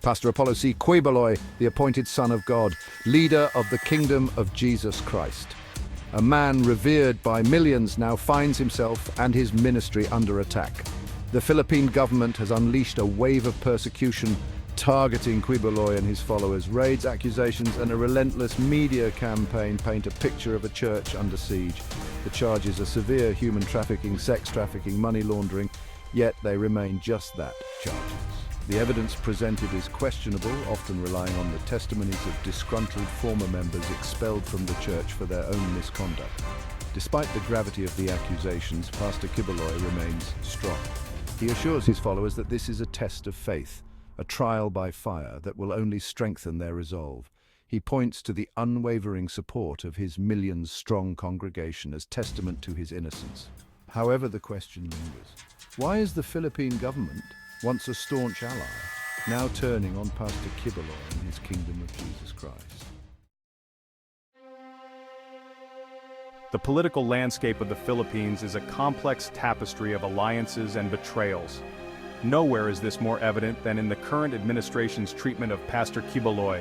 Pastor Apollo C Quiboloy, the appointed Son of God, leader of the kingdom of Jesus Christ. A man revered by millions now finds himself and his ministry under attack. The Philippine government has unleashed a wave of persecution targeting Quiboloy and his followers. Raids, accusations, and a relentless media campaign paint a picture of a church under siege. The charges are severe: human trafficking, sex trafficking, money laundering, yet they remain just that, charges. The evidence presented is questionable, often relying on the testimonies of disgruntled former members expelled from the church for their own misconduct. Despite the gravity of the accusations, Pastor Quiboloy remains strong. He assures his followers that this is a test of faith, a trial by fire that will only strengthen their resolve. He points to the unwavering support of his millions-strong congregation as testament to his innocence. However, the question lingers: why is the Philippine government, once a staunch ally, now turning on Pastor Quiboloy and his kingdom of Jesus Christ? The political landscape of the Philippines is a complex tapestry of alliances and betrayals. Nowhere is this more evident than in the current administration's treatment of Pastor Quiboloy.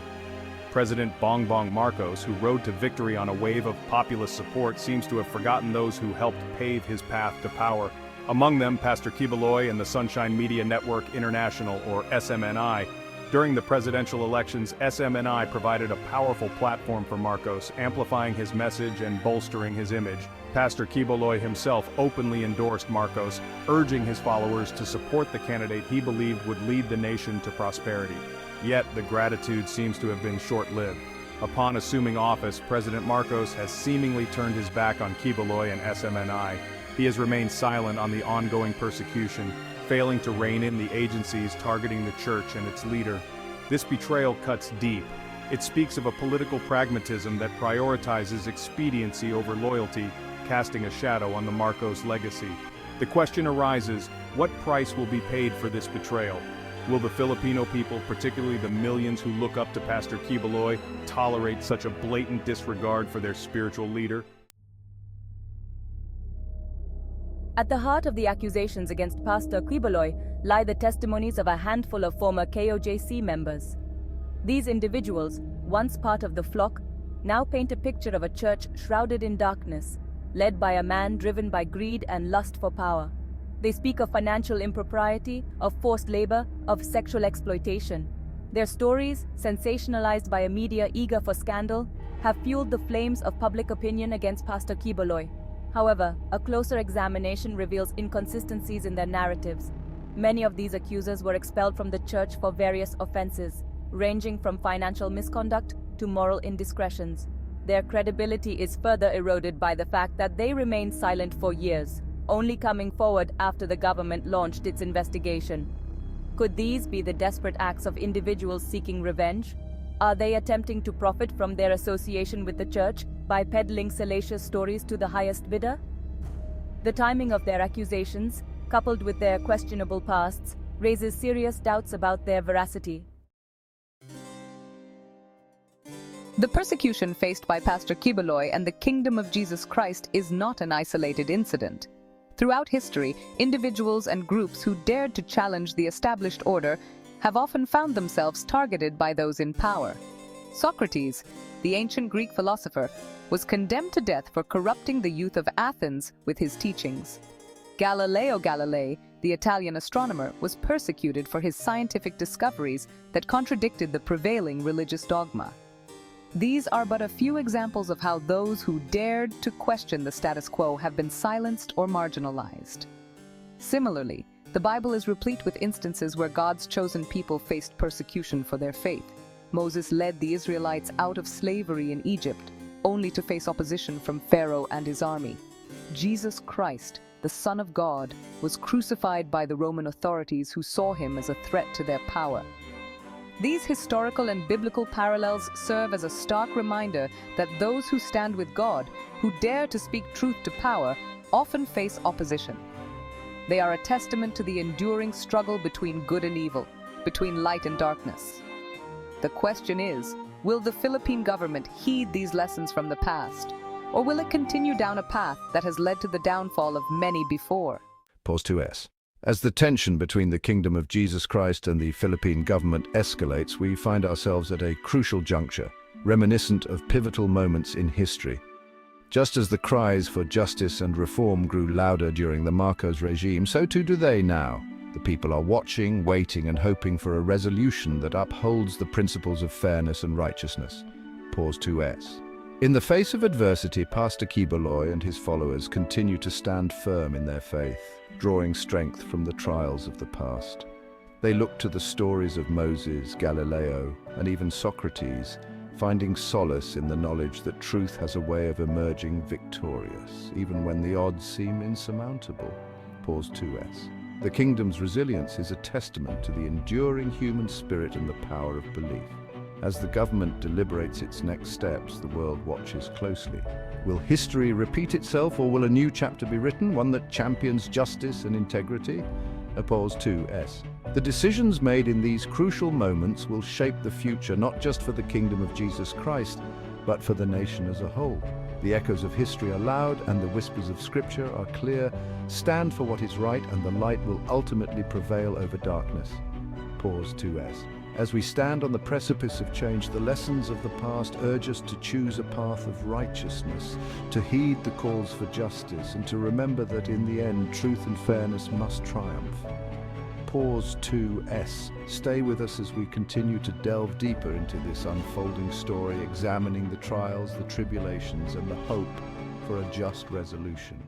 President Bongbong Marcos, who rode to victory on a wave of populist support, seems to have forgotten those who helped pave his path to power. Among them, Pastor Quiboloy and the Sunshine Media Network International, or SMNI. During the presidential elections, SMNI provided a powerful platform for Marcos, amplifying his message and bolstering his image. Pastor Quiboloy himself openly endorsed Marcos, urging his followers to support the candidate he believed would lead the nation to prosperity. Yet, the gratitude seems to have been short-lived. Upon assuming office, President Marcos has seemingly turned his back on Quiboloy and SMNI. He has remained silent on the ongoing persecution, failing to rein in the agencies targeting the church and its leader. This betrayal cuts deep. It speaks of a political pragmatism that prioritizes expediency over loyalty, casting a shadow on the Marcos legacy. The question arises: what price will be paid for this betrayal? Will the Filipino people, particularly the millions who look up to Pastor Quiboloy, tolerate such a blatant disregard for their spiritual leader? At the heart of the accusations against Pastor Quiboloy lie the testimonies of a handful of former KOJC members. These individuals, once part of the flock, now paint a picture of a church shrouded in darkness, led by a man driven by greed and lust for power. They speak of financial impropriety, of forced labor, of sexual exploitation. Their stories, sensationalized by a media eager for scandal, have fueled the flames of public opinion against Pastor Quiboloy. However, a closer examination reveals inconsistencies in their narratives. Many of these accusers were expelled from the church for various offenses, ranging from financial misconduct to moral indiscretions. Their credibility is further eroded by the fact that they remained silent for years, only coming forward after the government launched its investigation. Could these be the desperate acts of individuals seeking revenge? Are they attempting to profit from their association with the church by peddling salacious stories to the highest bidder? The timing of their accusations, coupled with their questionable pasts, raises serious doubts about their veracity. The persecution faced by Pastor Quiboloy and the kingdom of Jesus Christ is not an isolated incident. Throughout history, individuals and groups who dared to challenge the established order have often found themselves targeted by those in power. Socrates, the ancient Greek philosopher, was condemned to death for corrupting the youth of Athens with his teachings. Galileo Galilei, the Italian astronomer, was persecuted for his scientific discoveries that contradicted the prevailing religious dogma. These are but a few examples of how those who dared to question the status quo have been silenced or marginalized. Similarly, the Bible is replete with instances where God's chosen people faced persecution for their faith. Moses led the Israelites out of slavery in Egypt, only to face opposition from Pharaoh and his army. Jesus Christ, the Son of God, was crucified by the Roman authorities who saw him as a threat to their power. These historical and biblical parallels serve as a stark reminder that those who stand with God, who dare to speak truth to power, often face opposition. They are a testament to the enduring struggle between good and evil, between light and darkness. The question is, will the Philippine government heed these lessons from the past, or will it continue down a path that has led to the downfall of many before? Pause 2S. As the tension between the Kingdom of Jesus Christ and the Philippine government escalates, we find ourselves at a crucial juncture, reminiscent of pivotal moments in history. Just as the cries for justice and reform grew louder during the Marcos regime, so too do they now. The people are watching, waiting, and hoping for a resolution that upholds the principles of fairness and righteousness. Pause 2S. In the face of adversity, Pastor Quiboloy and his followers continue to stand firm in their faith, drawing strength from the trials of the past. They look to the stories of Moses, Galileo, and even Socrates, finding solace in the knowledge that truth has a way of emerging victorious, even when the odds seem insurmountable. Pause 2S. The kingdom's resilience is a testament to the enduring human spirit and the power of belief. As the government deliberates its next steps, the world watches closely. Will history repeat itself, or will a new chapter be written, one that champions justice and integrity? Pause 2S. The decisions made in these crucial moments will shape the future, not just for the kingdom of Jesus Christ, but for the nation as a whole. The echoes of history are loud and the whispers of Scripture are clear. Stand for what is right and the light will ultimately prevail over darkness. Pause 2S. As we stand on the precipice of change, the lessons of the past urge us to choose a path of righteousness, to heed the calls for justice, and to remember that in the end, truth and fairness must triumph. Pause 2S. Stay with us as we continue to delve deeper into this unfolding story, examining the trials, the tribulations, and the hope for a just resolution.